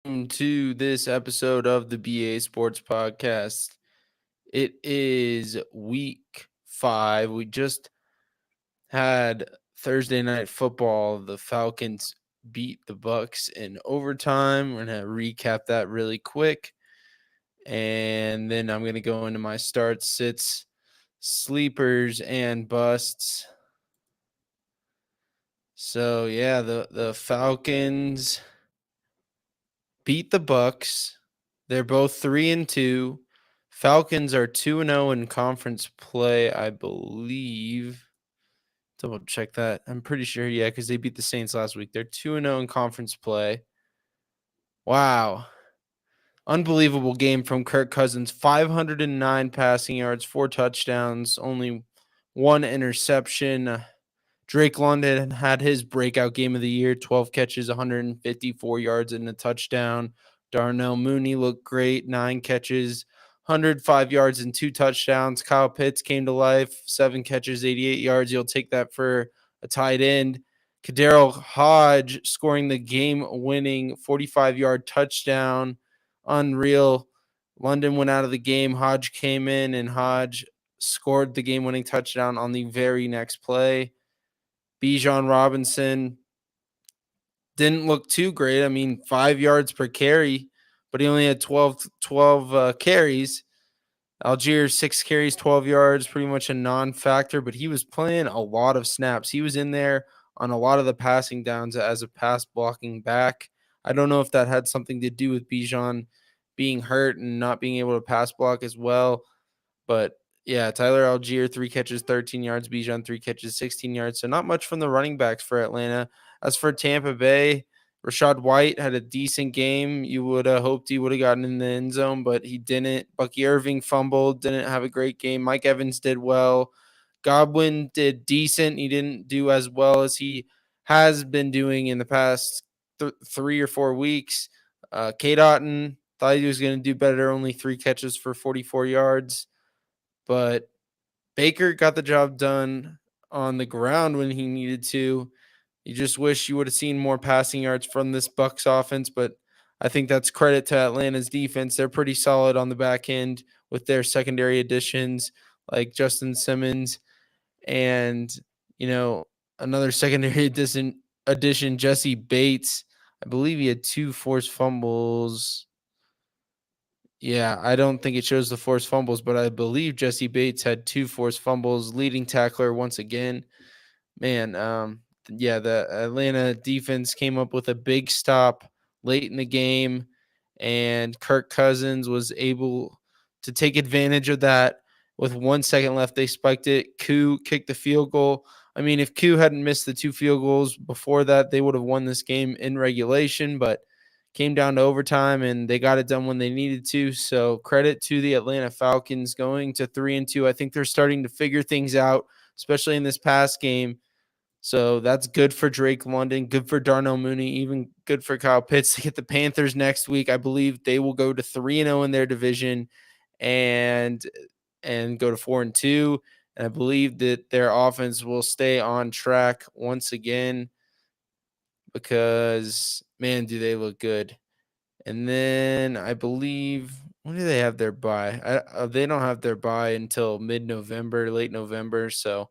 to this episode of the BA Sports Podcast. It is week 5. We just had Thursday night football. The Falcons beat the Bucks in overtime. We're going to recap that really quick. And then I'm going to go into my starts, sits, sleepers, and busts. So, yeah, the Falcons beat the Bucks. They're both 3-2. Falcons are 2-0 in conference play, I believe. Double check that. I'm pretty sure, yeah, because they beat the Saints last week. They're 2-0 in conference play. Wow. Unbelievable game from Kirk Cousins. 509 passing yards, 4 touchdowns, only 1 interception. Drake London had his breakout game of the year, 12 catches, 154 yards, and a touchdown. Darnell Mooney looked great, 9 catches, 105 yards, and 2 touchdowns. Kyle Pitts came to life, 7 catches, 88 yards. You'll take that for a tight end. Kadarius Hodge scoring the game-winning 45-yard touchdown. Unreal. London went out of the game. Hodge came in, and Hodge scored the game-winning touchdown on the very next play. Bijan Robinson didn't look too great. I mean, 5 yards per carry, but he only had 12 carries. Algier, 6 carries, 12 yards, pretty much a non-factor, but he was playing a lot of snaps. He was in there on a lot of the passing downs as a pass blocking back. I don't know if that had something to do with Bijan being hurt and not being able to pass block as well, but yeah, Tyler Algier, 3 catches, 13 yards. Bijan, 3 catches, 16 yards. So not much from the running backs for Atlanta. As for Tampa Bay, Rashad White had a decent game. You would have hoped he would have gotten in the end zone, but he didn't. Bucky Irving fumbled, didn't have a great game. Mike Evans did well. Godwin did decent. He didn't do as well as he has been doing in the past 3 or 4 weeks. K. Dotton thought he was going to do better, only 3 catches for 44 yards. But Baker got the job done on the ground when he needed to. You just wish you would have seen more passing yards from this Bucks offense, but I think that's credit to Atlanta's defense. They're pretty solid on the back end with their secondary additions like Justin Simmons and, you know, another secondary addition, Jesse Bates. I believe he had 2 forced fumbles. Yeah, I don't think it shows the forced fumbles, but I believe Jesse Bates had 2 forced fumbles, leading tackler once again. Man, yeah, the Atlanta defense came up with a big stop late in the game, and Kirk Cousins was able to take advantage of that. With 1 second left, they spiked it. Koo kicked the field goal. I mean, if Koo hadn't missed the 2 field goals before that, they would have won this game in regulation, but came down to overtime and they got it done when they needed to. So credit to the Atlanta Falcons going to 3-2. I think they're starting to figure things out, especially in this past game. So that's good for Drake London, good for Darnell Mooney, even good for Kyle Pitts to get the Panthers next week. I believe they will go to 3-0 in their division and go to 4-2. And I believe that their offense will stay on track once again because, man, do they look good. And then I believe, when do they have their bye? They don't have their bye until mid-November, late November. So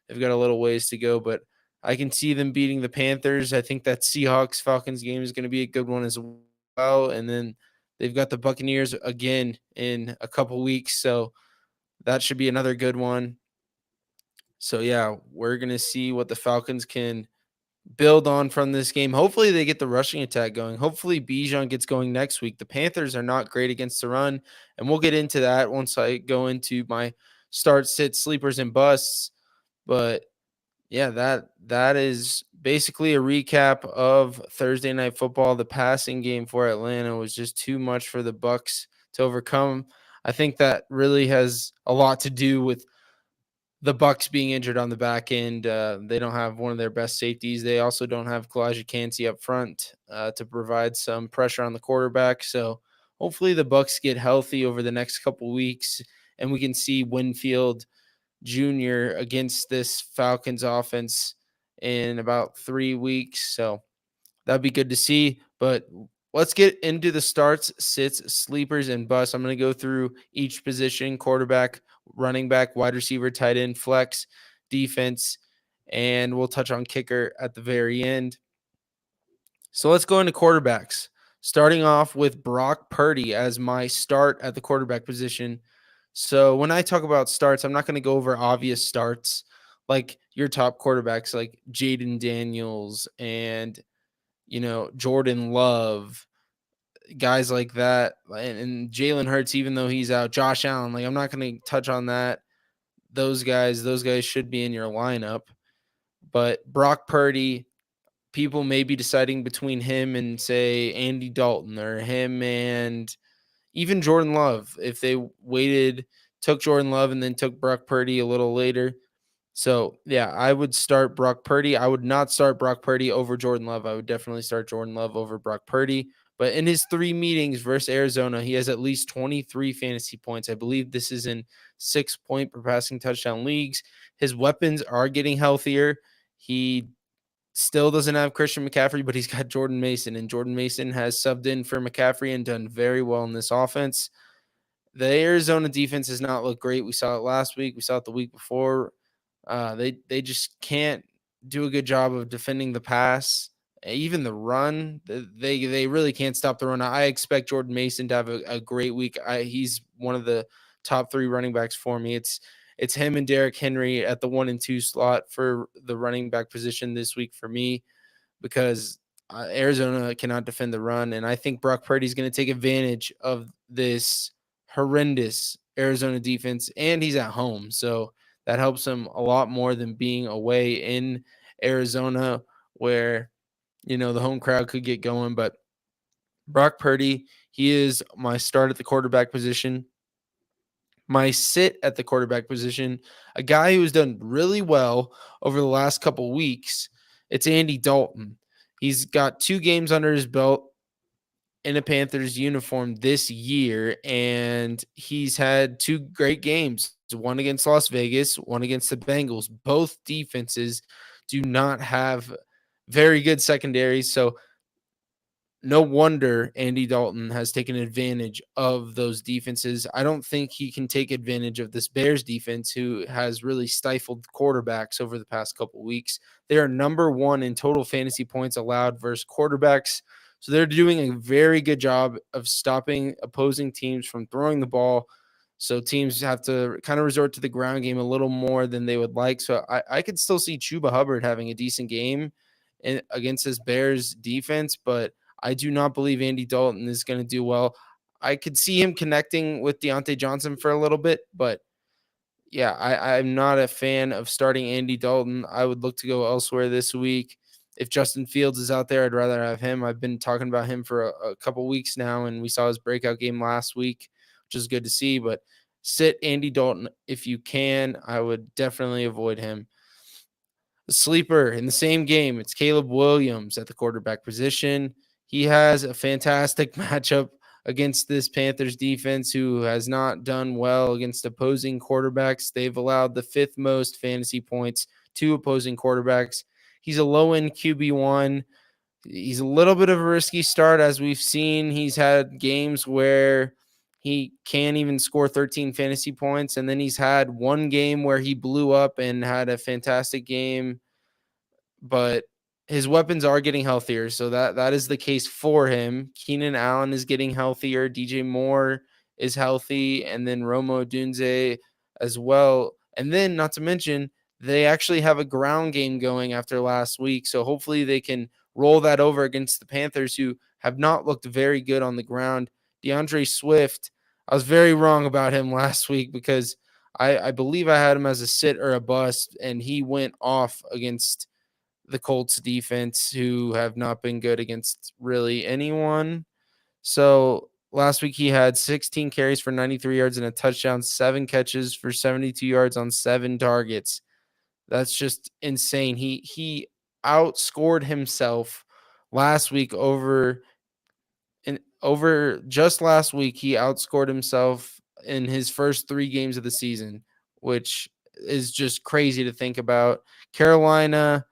they've got a little ways to go, but I can see them beating the Panthers. I think that Seahawks-Falcons game is going to be a good one as well. And then they've got the Buccaneers again in a couple weeks. So that should be another good one. So, yeah, we're going to see what the Falcons can build on from this game. Hopefully they get the rushing attack going. Hopefully Bijan gets going next week. The Panthers are not great against the run, and we'll get into that once I go into my start, sit, sleepers, and busts. But yeah, that is basically a recap of Thursday night football. The passing game for Atlanta was just too much for the Bucks to overcome. I think that really has a lot to do with the Bucks being injured on the back end. They don't have one of their best safeties. They also don't have Kalijah Cansey up front to provide some pressure on the quarterback. So hopefully the Bucks get healthy over the next couple weeks, and we can see Winfield Jr. against this Falcons offense in about 3 weeks. So that'd be good to see. But let's get into the starts, sits, sleepers, and busts. I'm going to go through each position: quarterback, running back, wide receiver, tight end, flex, defense, and we'll touch on kicker at the very end. So let's go into quarterbacks. Starting off with Brock Purdy as my start at the quarterback position. So when I talk about starts, I'm not going to go over obvious starts like your top quarterbacks like Jaden Daniels and Jordan Love, guys like that, and Jalen Hurts, even though he's out, Josh Allen. Like I'm not going to touch on that. Those guys should be in your lineup. But Brock Purdy, people may be deciding between him and say Andy Dalton, or him and even Jordan Love. If they took Jordan Love and then took Brock Purdy a little later. So yeah, I would start Brock Purdy. I would not start Brock Purdy over Jordan Love. I would definitely start Jordan Love over Brock Purdy. But in his 3 meetings versus Arizona, he has at least 23 fantasy points. I believe this is in 6-point per passing touchdown leagues. His weapons are getting healthier. He still doesn't have Christian McCaffrey, but he's got Jordan Mason, and Jordan Mason has subbed in for McCaffrey and done very well in this offense. The Arizona defense has not looked great. We saw it last week. We saw it the week before. They just can't do a good job of defending the pass, even the run. They really can't stop the run. I expect Jordan Mason to have a great week. He's one of the top 3 running backs for me. It's him and Derrick Henry at the 1 and 2 slot for the running back position this week for me, because Arizona cannot defend the run, and I think Brock Purdy is going to take advantage of this horrendous Arizona defense, and he's at home, so that helps him a lot more than being away in Arizona, where the home crowd could get going. But Brock Purdy, he is my start at the quarterback position. My sit at the quarterback position, a guy who's done really well over the last couple weeks, it's Andy Dalton. He's got 2 games under his belt in a Panthers uniform this year, and he's had 2 great games, one against Las Vegas, one against the Bengals. Both defenses do not have very good secondaries, so no wonder Andy Dalton has taken advantage of those defenses. I don't think he can take advantage of this Bears defense, who has really stifled quarterbacks over the past couple weeks. They are number 1 in total fantasy points allowed versus quarterbacks. So they're doing a very good job of stopping opposing teams from throwing the ball. So teams have to kind of resort to the ground game a little more than they would like. So I could still see Chuba Hubbard having a decent game against this Bears defense, but I do not believe Andy Dalton is going to do well. I could see him connecting with Deontay Johnson for a little bit, but yeah, I'm not a fan of starting Andy Dalton. I would look to go elsewhere this week. If Justin Fields is out there, I'd rather have him. I've been talking about him for a couple weeks now, and we saw his breakout game last week, which is good to see. But sit Andy Dalton if you can. I would definitely avoid him. The sleeper in the same game, it's Caleb Williams at the quarterback position. He has a fantastic matchup against this Panthers defense, who has not done well against opposing quarterbacks. They've allowed the 5th most fantasy points to opposing quarterbacks. He's a low-end QB1. He's a little bit of a risky start, as we've seen. He's had games where he can't even score 13 fantasy points, and then he's had one game where he blew up and had a fantastic game, but his weapons are getting healthier, so that is the case for him. Keenan Allen is getting healthier. DJ Moore is healthy, and then Romo Odunze as well. And then, not to mention, they actually have a ground game going after last week, so hopefully they can roll that over against the Panthers, who have not looked very good on the ground. DeAndre Swift, I was very wrong about him last week, because I believe I had him as a sit or a bust, and he went off against the Colts defense, who have not been good against really anyone. So last week he had 16 carries for 93 yards and a touchdown, 7 catches for 72 yards on 7 targets. That's just insane. He outscored himself last week over just last week. He outscored himself in his first 3 games of the season, which is just crazy to think about. Carolina,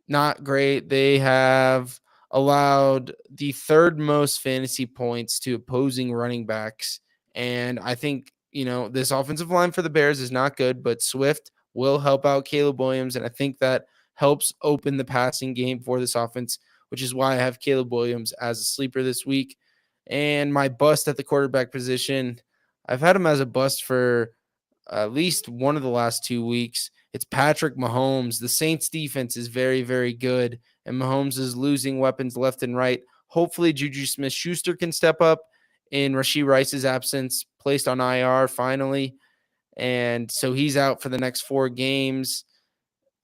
not great. They have allowed the third most fantasy points to opposing running backs. And I think, this offensive line for the Bears is not good, but Swift will help out Caleb Williams. And I think that helps open the passing game for this offense, which is why I have Caleb Williams as a sleeper this week. And my bust at the quarterback position, I've had him as a bust for at least one of the last 2 weeks. It's Patrick Mahomes. The Saints defense is very, very good, and Mahomes is losing weapons left and right. Hopefully, Juju Smith-Schuster can step up in Rashee Rice's absence, placed on IR finally. And so he's out for the next 4 games.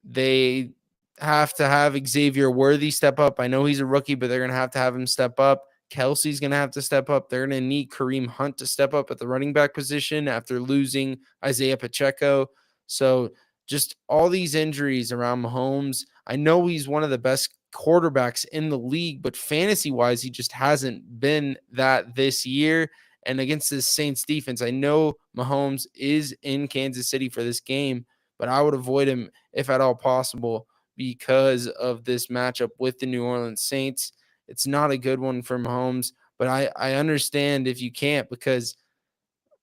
They have to have Xavier Worthy step up. I know he's a rookie, but they're going to have him step up. Kelsey's going to have to step up. They're going to need Kareem Hunt to step up at the running back position after losing Isaiah Pacheco. So just all these injuries around Mahomes. I know he's one of the best quarterbacks in the league, but fantasy-wise, he just hasn't been that this year. And against this Saints defense, I know Mahomes is in Kansas City for this game, but I would avoid him if at all possible because of this matchup with the New Orleans Saints. It's not a good one for Mahomes, but I understand if you can't because,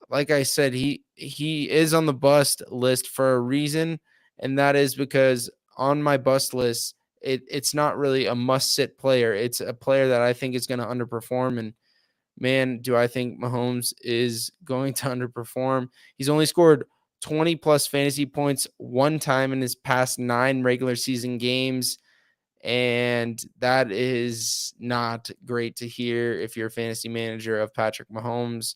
like I said, he is on the bust list for a reason, and that is because on my bust list, it's not really a must-sit player. It's a player that I think is going to underperform, and man, do I think Mahomes is going to underperform. He's only scored 20-plus fantasy points one time in his past 9 regular season games, and that is not great to hear if you're a fantasy manager of Patrick Mahomes.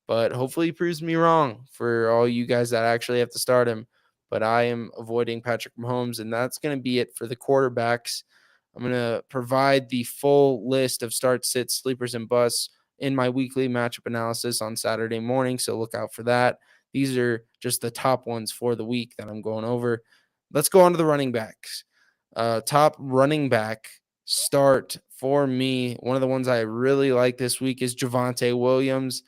But hopefully he proves me wrong for all you guys that actually have to start him. But I am avoiding Patrick Mahomes, and that's going to be it for the quarterbacks. I'm going to provide the full list of start, sits, sleepers, and busts in my weekly matchup analysis on Saturday morning, so look out for that. These are just the top ones for the week that I'm going over. Let's go on to the running backs. Top running back start for me, one of the ones I really like this week is Javonte Williams.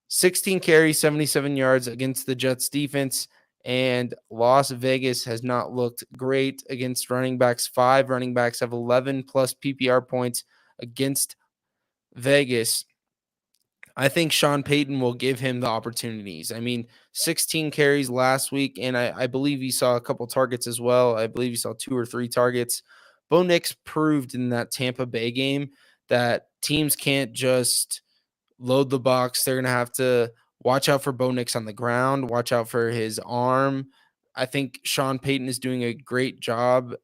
16 carries, 77 yards against the Jets defense, and Las Vegas has not looked great against running backs. 5 running backs have 11 plus PPR points against Vegas. I think Sean Payton will give him the opportunities. I mean, 16 carries last week, and I believe he saw a couple targets as well. I believe he saw 2 or 3 targets. Bo Nix proved in that Tampa Bay game that teams can't just load the box. They're going to have to watch out for Bo Nix on the ground, watch out for his arm. I think Sean Payton is doing a great job.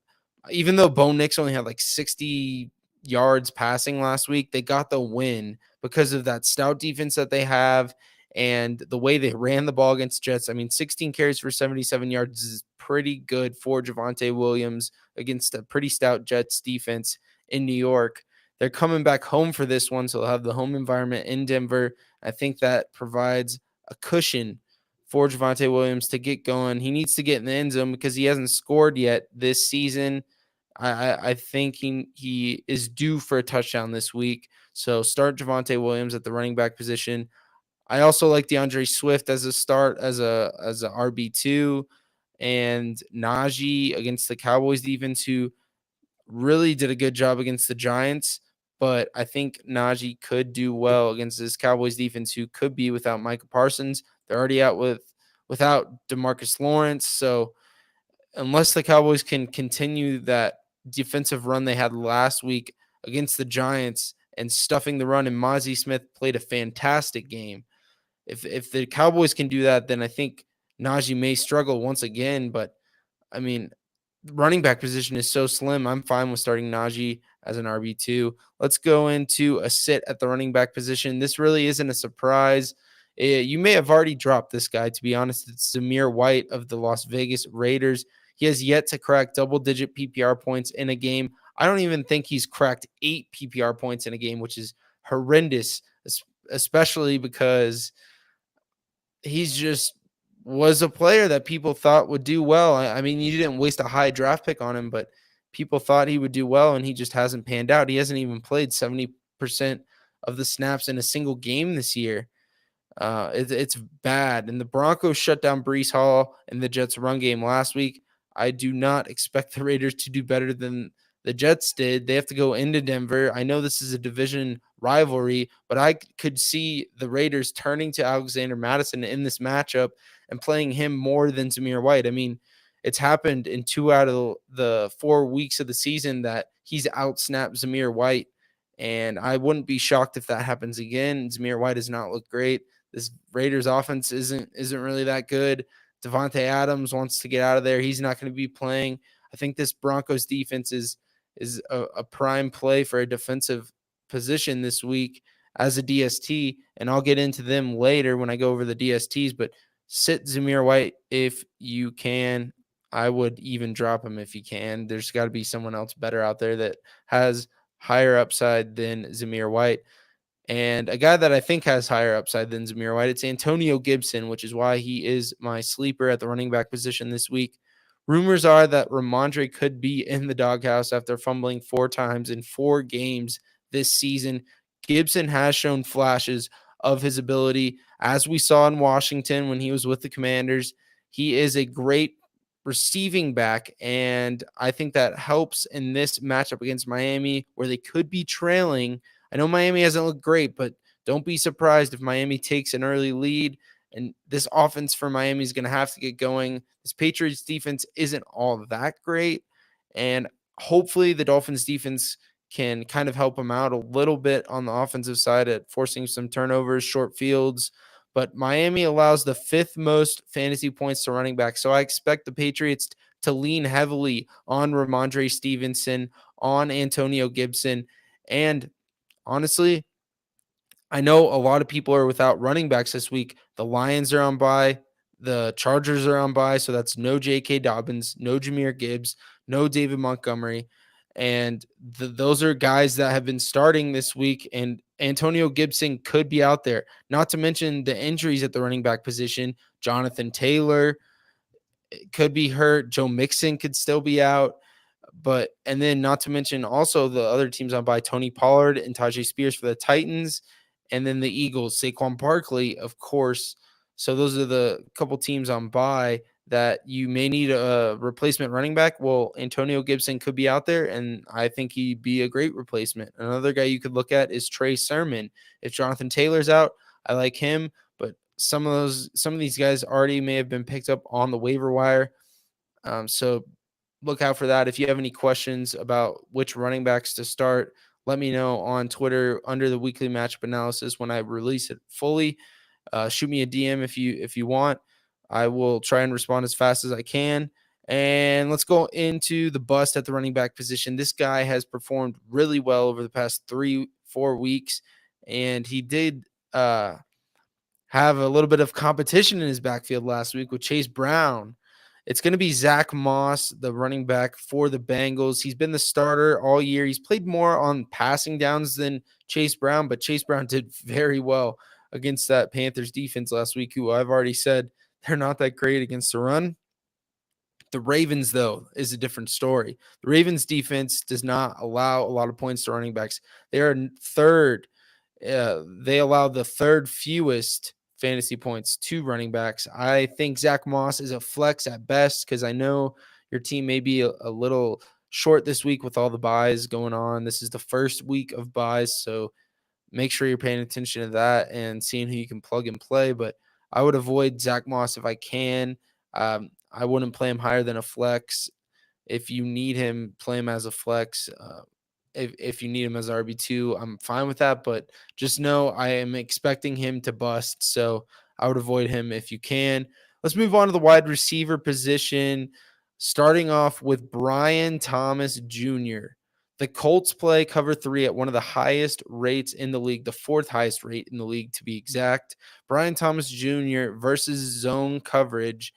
Even though Bo Nix only had like 60 yards passing last week, they got the win because of that stout defense that they have and the way they ran the ball against Jets. I mean, 16 carries for 77 yards is pretty good for Javonte Williams against a pretty stout Jets defense in New York. They're coming back home for this one, so they'll have the home environment in Denver. I think that provides a cushion for Javonte Williams to get going. He needs to get in the end zone because he hasn't scored yet this season. I think he is due for a touchdown this week. So start Javonte Williams at the running back position. I also like DeAndre Swift as a start as a RB2 and Najee against the Cowboys defense, who really did a good job against the Giants. But I think Najee could do well against this Cowboys defense, who could be without Micah Parsons. They're already out without DeMarcus Lawrence. So unless the Cowboys can continue that defensive run they had last week against the Giants and stuffing the run, and Mozzie Smith played a fantastic game. If the Cowboys can do that, then I think Najee may struggle once again. But I mean, running back position is so slim. I'm fine with starting Najee as an RB2. Let's go into a sit at the running back position. This really isn't a surprise. You may have already dropped this guy, to be honest. It's Zamir White of the Las Vegas Raiders. He has yet to crack double-digit PPR points in a game. I don't even think he's cracked 8 PPR points in a game, which is horrendous, especially because he's just was a player that people thought would do well. I mean, you didn't waste a high draft pick on him, but people thought he would do well, and he just hasn't panned out. He hasn't even played 70% of the snaps in a single game this year. It's bad. And the Broncos shut down Breece Hall and the Jets' run game last week. I do not expect the Raiders to do better than the Jets did. They have to go into Denver. I know this is a division rivalry, but I could see the Raiders turning to Alexander Mattison in this matchup and playing him more than Zamir White. I mean, it's happened in 2 out of the 4 weeks of the season that he's outsnapped Zamir White, and I wouldn't be shocked if that happens again. Zamir White does not look great. This Raiders offense isn't really that good. Devontae Adams wants to get out of there. He's not going to be playing. I think this Broncos defense is a prime play for a defensive position this week as a DST, and I'll get into them later when I go over the DSTs, but sit Zamir White if you can. I would even drop him if you can. There's got to be someone else better out there that has higher upside than Zamir White. And a guy that I think has higher upside than Zamir White, it's Antonio Gibson, which is why he is my sleeper at the running back position this week. Rumors are that Ramondre could be in the doghouse after fumbling 4 times in 4 games this season. Gibson has shown flashes of his ability, as we saw in Washington when he was with the Commanders. He is a great receiving back, and I think that helps in this matchup against Miami, where they could be trailing. I know Miami hasn't looked great, but don't be surprised if Miami takes an early lead, and this offense for Miami is going to have to get going. This Patriots defense isn't all that great, and hopefully the Dolphins defense can kind of help them out a little bit on the offensive side at forcing some turnovers, short fields. But Miami allows the 5th most fantasy points to running back, so I expect the Patriots to lean heavily on Ramondre Stevenson, on Antonio Gibson, and honestly, I know a lot of people are without running backs this week. The Lions are on bye. The Chargers are on bye. So that's no J.K. Dobbins, no Jahmyr Gibbs, no David Montgomery. And those are guys that have been starting this week. And Antonio Gibson could be out there. Not to mention the injuries at the running back position. Jonathan Taylor could be hurt. Joe Mixon could still be out. But and then not to mention also the other teams on by Tony Pollard and Tajay Spears for the Titans, and then the Eagles, Saquon Barkley, of course. So those are the couple teams on by that you may need a replacement running back. Well, Antonio Gibson could be out there, and I think he'd be a great replacement. Another guy you could look at is Trey Sermon. If Jonathan Taylor's out, I like him, but some of these guys already may have been picked up on the waiver wire. So look out for that. If you have any questions about which running backs to start, let me know on Twitter under the weekly matchup analysis when I release it fully. Shoot me a DM if you want. I will try and respond as fast as I can. And let's go into the bust at the running back position. This guy has performed really well over the past 3-4 weeks, and he did have a little bit of competition in his backfield last week with Chase Brown. It's going to be Zach Moss, the running back for the Bengals. He's been the starter all year. He's played more on passing downs than Chase Brown, but Chase Brown did very well against that Panthers defense last week, who I've already said they're not that great against the run. The Ravens, though, is a different story. The Ravens defense does not allow a lot of points to running backs. They are third. They allow the 3rd fewest fantasy points to running backs. I think Zach Moss is a flex at best because I know your team may be a little short this week with all the buys going on. This is the first week of buys, so make sure you're paying attention to that and seeing who you can plug and play. But I would avoid Zach Moss if I can. I wouldn't play him higher than a flex. If you need him, play him as a flex. If you need him as RB2, I'm fine with that. But just know I am expecting him to bust. So I would avoid him if you can. Let's move on to the wide receiver position, starting off with Brian Thomas Jr. The Colts play cover 3 at one of the highest rates in the league, the 4th highest rate in the league to be exact. Brian Thomas Jr. versus zone coverage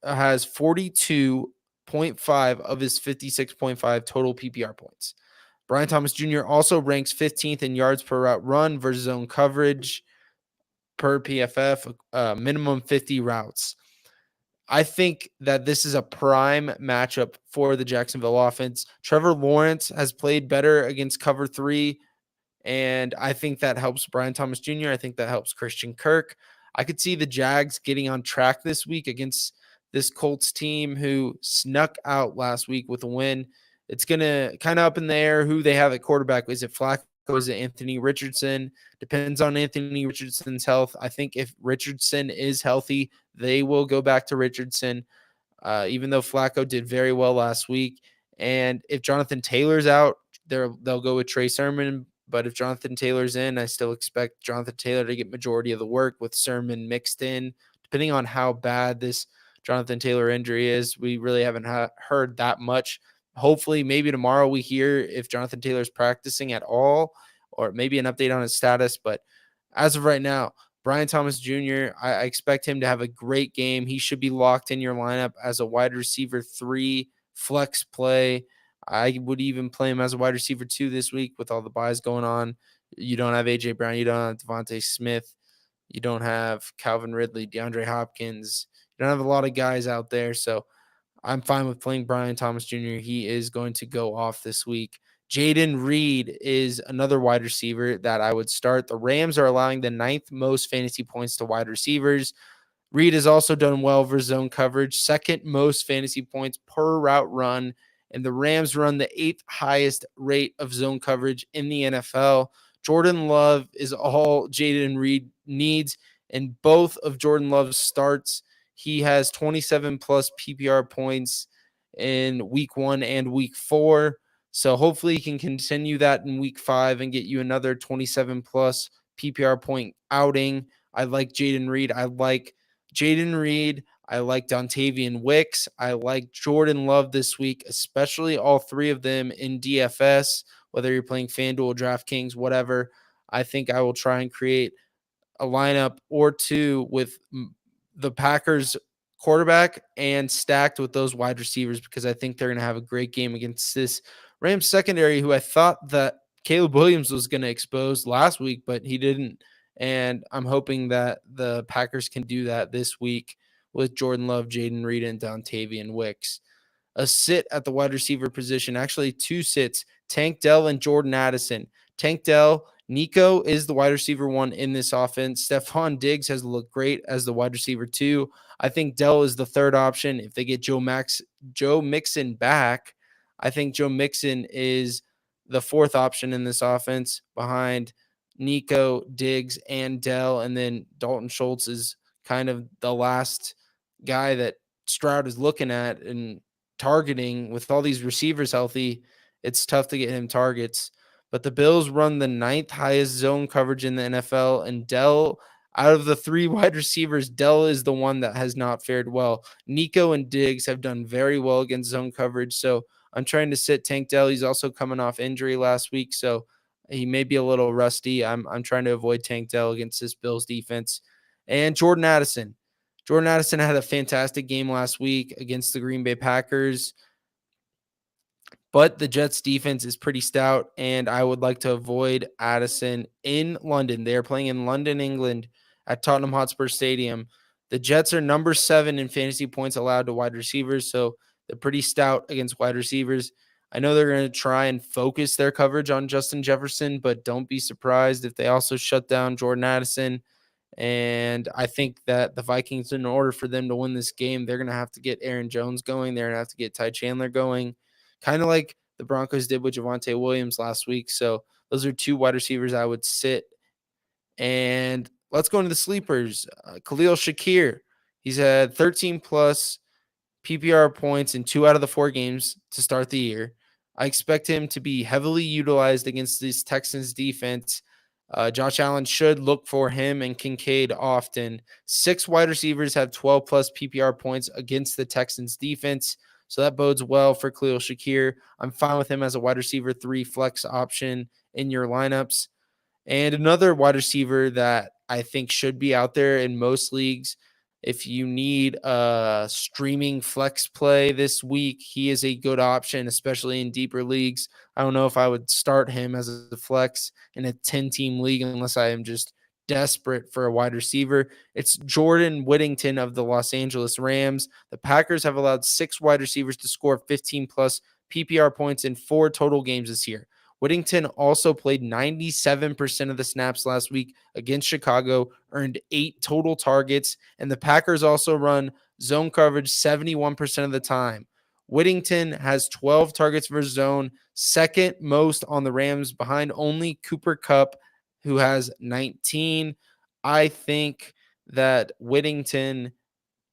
has 42.5 of his 56.5 total PPR points. Brian Thomas Jr. also ranks 15th in yards per route run versus zone coverage per PFF, minimum 50 routes. I think that this is a prime matchup for the Jacksonville offense. Trevor Lawrence has played better against cover 3, and I think that helps Brian Thomas Jr. I think that helps Christian Kirk. I could see the Jags getting on track this week against this Colts team who snuck out last week with a win. It's going to kind of up in the air who they have at quarterback. Is it Flacco? Is it Anthony Richardson? Depends on Anthony Richardson's health. I think if Richardson is healthy, they will go back to Richardson, even though Flacco did very well last week. And if Jonathan Taylor's out, they'll go with Trey Sermon. But if Jonathan Taylor's in, I still expect Jonathan Taylor to get majority of the work with Sermon mixed in. Depending on how bad this Jonathan Taylor injury is, we really haven't heard that much. Hopefully, maybe tomorrow we hear if Jonathan Taylor's practicing at all, or maybe an update on his status. But as of right now, Brian Thomas Jr., I expect him to have a great game. He should be locked in your lineup as a wide receiver 3 flex play. I would even play him as a wide receiver 2 this week with all the buys going on. You don't have A.J. Brown. You don't have Devontae Smith. You don't have Calvin Ridley, DeAndre Hopkins. You don't have a lot of guys out there. So I'm fine with playing Brian Thomas Jr. He is going to go off this week. Jaden Reed is another wide receiver that I would start. The Rams are allowing the 9th most fantasy points to wide receivers. Reed has also done well for zone coverage, 2nd most fantasy points per route run, and the Rams run the 8th highest rate of zone coverage in the NFL. Jordan Love is all Jaden Reed needs, and both of Jordan Love's starts, he has 27 plus PPR points in week 1 and week 4. So hopefully he can continue that in week 5 and get you another 27 plus PPR point outing. I like Jaden Reed. I like Dontavian Wicks. I like Jordan Love this week, especially all 3 of them in DFS, whether you're playing FanDuel, DraftKings, whatever. I think I will try and create a lineup or 2 with the Packers quarterback and stacked with those wide receivers, because I think they're going to have a great game against this Rams secondary, who I thought that Caleb Williams was going to expose last week, but he didn't. And I'm hoping that the Packers can do that this week with Jordan Love, Jaden Reed, and Dontavian Wicks. A sit at the wide receiver position, actually 2 sits, Tank Dell and Jordan Addison. Tank Dell, Nico is the wide receiver 1 in this offense. Stephon Diggs has looked great as the wide receiver 2. I think Dell is the 3rd option. If they get Joe Mixon back, I think Joe Mixon is the 4th option in this offense behind Nico, Diggs, and Dell. And then Dalton Schultz is kind of the last guy that Stroud is looking at and targeting. With all these receivers healthy, it's tough to get him targets. But the Bills run the 9th highest zone coverage in the NFL, and Dell, out of the 3 wide receivers, Dell is the one that has not fared well. Nico and Diggs have done very well against zone coverage, so I'm trying to sit Tank Dell. He's also coming off injury last week, so he may be a little rusty. I'm trying to avoid Tank Dell against this Bills defense. And Jordan Addison. Jordan Addison had a fantastic game last week against the Green Bay Packers, but the Jets defense is pretty stout, and I would like to avoid Addison in London. They are playing in London, England at Tottenham Hotspur Stadium. The Jets are number 7 in fantasy points allowed to wide receivers, so they're pretty stout against wide receivers. I know they're going to try and focus their coverage on Justin Jefferson, but don't be surprised if they also shut down Jordan Addison. And I think that the Vikings, in order for them to win this game, they're going to have to get Aaron Jones going. They're going to have to get Ty Chandler going, kind of like the Broncos did with Javonte Williams last week. So those are 2 wide receivers I would sit. And let's go into the sleepers. Khalil Shakir. He's had 13 plus PPR points in 2 out of the 4 games to start the year. I expect him to be heavily utilized against this Texans defense. Josh Allen should look for him and Kincaid often. 6 wide receivers have 12 plus PPR points against the Texans defense, so that bodes well for Khalil Shakir. I'm fine with him as a wide receiver 3 flex option in your lineups. And another wide receiver that I think should be out there in most leagues, if you need a streaming flex play this week, he is a good option, especially in deeper leagues. I don't know if I would start him as a flex in a 10-team league unless I am just desperate for a wide receiver. It's Jordan Whittington of the Los Angeles Rams. The Packers have allowed 6 wide receivers to score 15 plus PPR points in 4 total games this year. Whittington also played 97% of the snaps last week against Chicago, earned 8 total targets, and the Packers also run zone coverage 71% of the time. Whittington has 12 targets versus zone, second most on the Rams, behind only Cooper Kupp, who has 19. I think that Whittington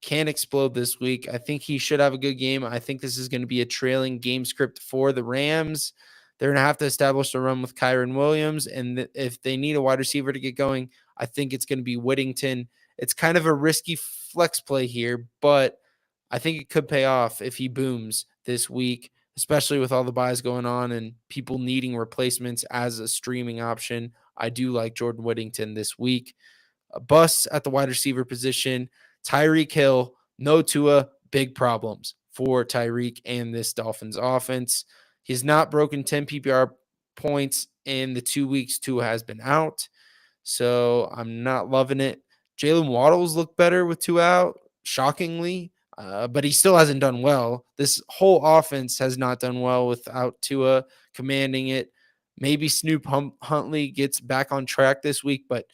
can explode this week. I think he should have a good game. I think this is going to be a trailing game script for the Rams. They're going to have to establish a run with Kyron Williams. And if they need a wide receiver to get going, I think it's going to be Whittington. It's kind of a risky flex play here, but I think it could pay off if he booms this week, especially with all the buys going on and people needing replacements as a streaming option. I do like Jordan Whittington this week. Busts at the wide receiver position. Tyreek Hill, no Tua, big problems for Tyreek and this Dolphins offense. He's not broken 10 PPR points in the 2 weeks Tua has been out. So I'm not loving it. Jalen Waddles looked better with Tua out, shockingly, but he still hasn't done well. This whole offense has not done well without Tua commanding it. Maybe Snoop Huntley gets back on track this week, but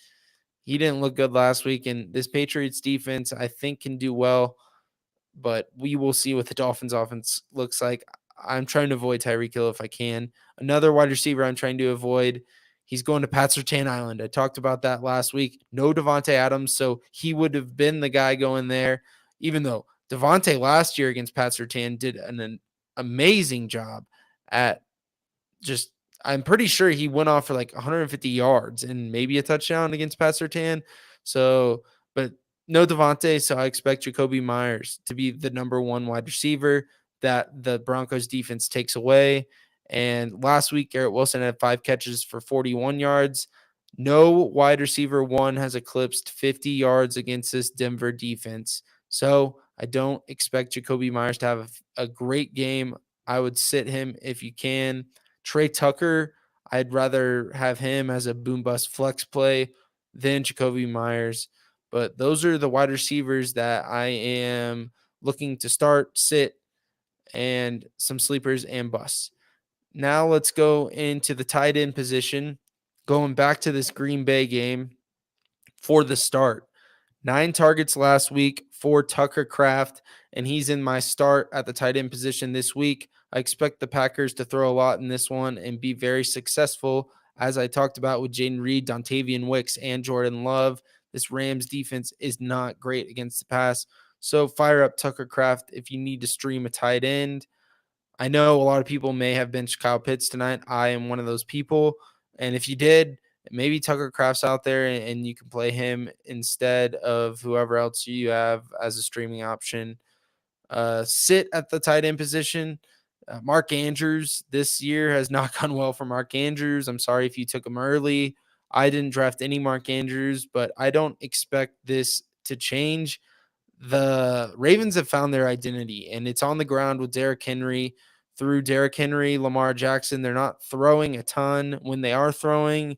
he didn't look good last week. And this Patriots defense, I think, can do well, but we will see what the Dolphins offense looks like. I'm trying to avoid Tyreek Hill if I can. Another wide receiver I'm trying to avoid. He's going to Pat Surtain Island. I talked about that last week. No Devontae Adams, so he would have been the guy going there, even though Devontae last year against Pat Surtain did an amazing job at just, I'm pretty sure he went off for like 150 yards and maybe a touchdown against Pat Surtain. So, but no Devontae, so I expect Jacoby Myers to be the number one wide receiver that the Broncos defense takes away. And last week, Garrett Wilson had 5 catches for 41 yards. No wide receiver one has eclipsed 50 yards against this Denver defense. So I don't expect Jacoby Myers to have a great game. I would sit him if you can. Trey Tucker, I'd rather have him as a boom bust flex play than Jacoby Myers. But those are the wide receivers that I am looking to start, sit, and some sleepers and busts. Now let's go into the tight end position. Going back to this Green Bay game for the start. 9 targets last week for Tucker Kraft, and he's in my start at the tight end position this week. I expect the Packers to throw a lot in this one and be very successful, as I talked about with Jaden Reed, Dontavian Wicks, and Jordan Love. This Rams defense is not great against the pass, so fire up Tucker Kraft if you need to stream a tight end. I know a lot of people may have benched Kyle Pitts tonight. I am one of those people, and if you did, maybe Tucker Kraft's out there and you can play him instead of whoever else you have as a streaming option. Sit at the tight end position. Mark Andrews this year has not gone well for Mark Andrews. I'm sorry if you took him early. I didn't draft any Mark Andrews, but I don't expect this to change. The Ravens have found their identity, and it's on the ground with Derrick Henry. Through Derrick Henry, Lamar Jackson, they're not throwing a ton. When they are throwing,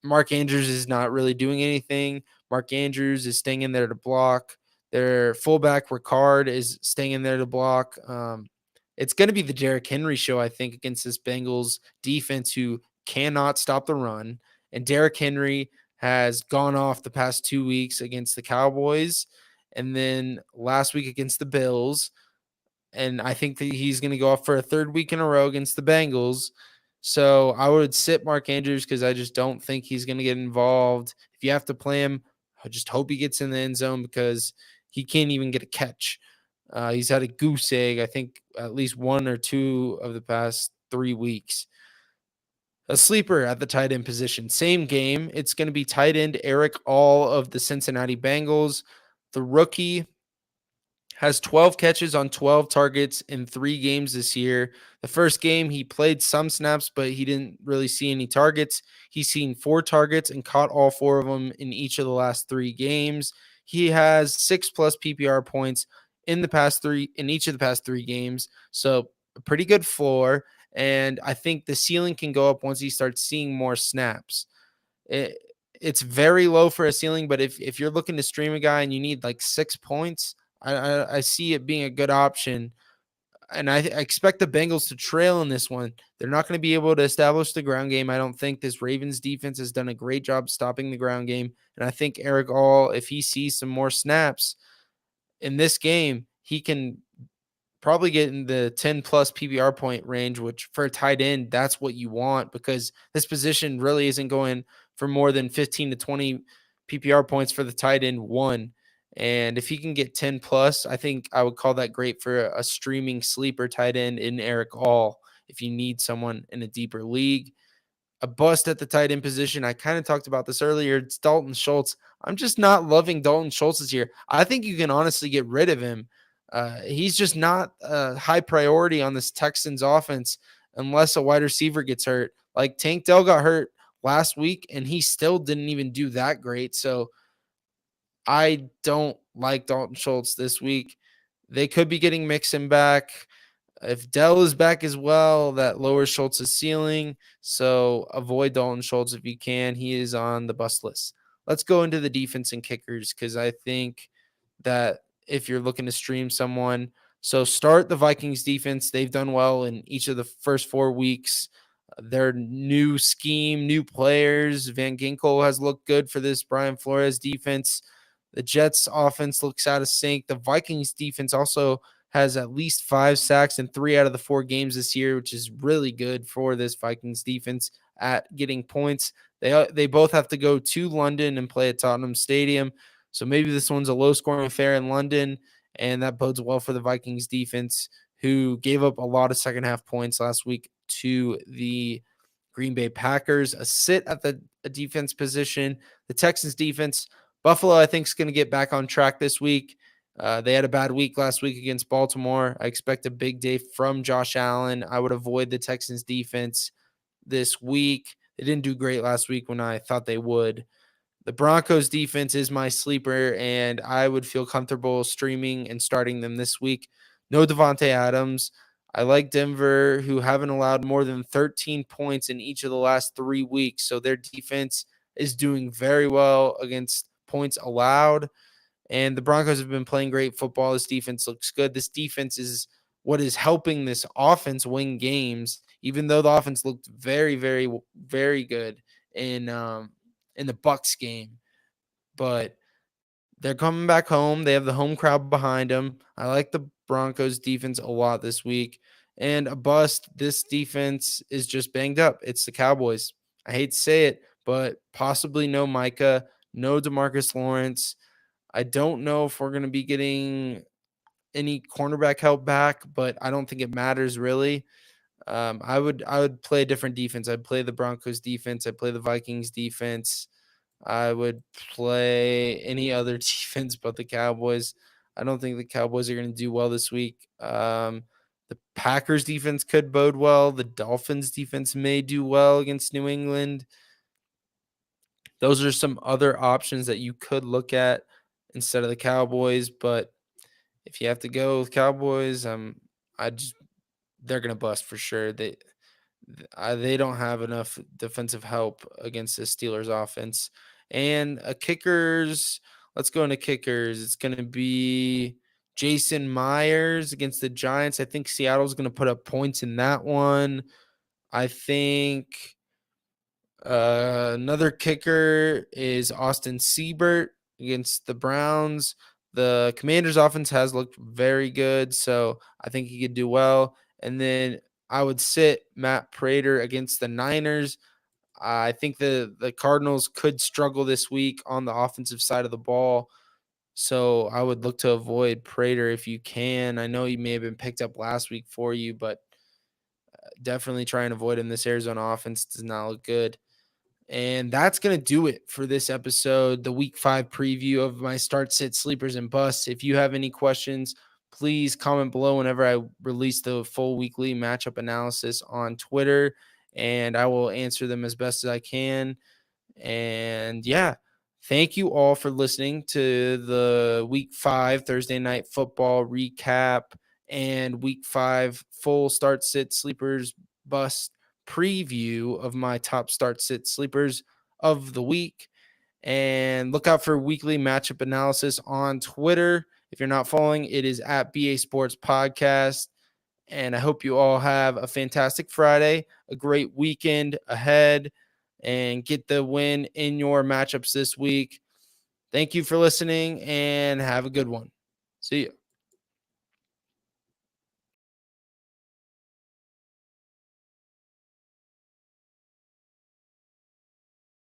Mark Andrews is not really doing anything. Mark Andrews is staying in there to block. Their fullback Ricard is staying in there to block. It's going to be the Derrick Henry show, I think, against this Bengals defense who cannot stop the run. And Derrick Henry has gone off the past 2 weeks against the Cowboys and then last week against the Bills. And I think that he's going to go off for a 3rd week in a row against the Bengals. So I would sit Mark Andrews because I just don't think he's going to get involved. If you have to play him, I just hope he gets in the end zone because he can't even get a catch. He's had a goose egg, I think, at least 1 or 2 of the past 3 weeks. A sleeper at the tight end position. Same game. It's going to be tight end Eric All of the Cincinnati Bengals. The rookie has 12 catches on 12 targets in 3 games this year. The first game, he played some snaps, but he didn't really see any targets. He's seen 4 targets and caught all 4 of them in each of the last 3 games. He has 6+ PPR points in each of the past 3 games. So a pretty good floor. And I think the ceiling can go up once he starts seeing more snaps. It's very low for a ceiling, but if you're looking to stream a guy and you need like 6 points, I see it being a good option. And I expect the Bengals to trail in this one. They're not going to be able to establish the ground game. I don't think this Ravens defense has done a great job stopping the ground game. And I think Eric All, if he sees some more snaps in this game, he can probably get in the 10 plus PPR point range, which for a tight end, that's what you want because this position really isn't going for more than 15 to 20 PPR points for the tight end one. And if he can get 10 plus, I think I would call that great for a streaming sleeper tight end in Eric All if you need someone in a deeper league. A bust at the tight end position. I kind of talked about this earlier. It's Dalton Schultz. I'm just not loving Dalton Schultz this year. I think you can honestly get rid of him. He's just not a high priority on this Texans offense unless a wide receiver gets hurt. Like Tank Dell got hurt last week, and he still didn't even do that great. So I don't like Dalton Schultz this week. They could be getting Mixon back. If Dell is back as well, that lowers Schultz's ceiling. So avoid Dalton Schultz if you can. He is on the bust list. Let's go into the defense and kickers because I think that if you're looking to stream someone, so start the Vikings defense. They've done well in each of the first 4 weeks. Their new scheme, new players. Van Ginkel has looked good for this Brian Flores defense. The Jets offense looks out of sync. The Vikings defense also has at least 5 sacks in 3 out of the 4 games this year, which is really good for this Vikings defense at getting points. They both have to go to London and play at Tottenham Stadium. So maybe this one's a low-scoring affair in London, and that bodes well for the Vikings defense, who gave up a lot of second-half points last week to the Green Bay Packers. A sit at the defense position. The Texans defense, Buffalo, I think, is going to get back on track this week. They had a bad week last week against Baltimore. I expect a big day from Josh Allen. I would avoid the Texans defense this week. They didn't do great last week when I thought they would. The Broncos defense is my sleeper, and I would feel comfortable streaming and starting them this week. No Devontae Adams. I like Denver, who haven't allowed more than 13 points in each of the last 3 weeks. So their defense is doing very well against points allowed. And the Broncos have been playing great football. This defense looks good. This defense is what is helping this offense win games, even though the offense looked very, very, very good in the Bucs game. But they're coming back home. They have the home crowd behind them. I like the Broncos defense a lot this week. And a bust, this defense is just banged up. It's the Cowboys. I hate to say it, but possibly no Micah, no DeMarcus Lawrence. I don't know if we're going to be getting any cornerback help back, but I don't think it matters really. I would play a different defense. I'd play the Broncos defense. I'd play the Vikings defense. I would play any other defense but the Cowboys. I don't think the Cowboys are going to do well this week. The Packers defense could bode well. The Dolphins defense may do well against New England. Those are some other options that you could look at instead of the Cowboys. But if you have to go with Cowboys, they're going to bust for sure. They don't have enough defensive help against the Steelers offense. And let's go into kickers. It's going to be Jason Myers against the Giants. I think Seattle's going to put up points in that one. I think another kicker is Austin Siebert against the Browns. The Commanders' offense has looked very good, so I think he could do well. And then I would sit Matt Prater against the Niners. I think the Cardinals could struggle this week on the offensive side of the ball. So I would look to avoid Prater if you can. I know he may have been picked up last week for you, but definitely try and avoid him. This Arizona offense does not look good. And that's going to do it for this episode, the week 5 preview of my start, sit, sleepers, and busts. If you have any questions, please comment below whenever I release the full weekly matchup analysis on Twitter, and I will answer them as best as I can. And yeah, thank you all for listening to the week 5 Thursday night football recap and week 5 full start, sit, sleepers, bust preview of my top start, sit, sleepers of the week. And look out for weekly matchup analysis on Twitter. If you're not following, it is at BA Sports Podcast. And I hope you all have a fantastic Friday, a great weekend ahead, and get the win in your matchups this week. Thank you for listening and have a good one. See you.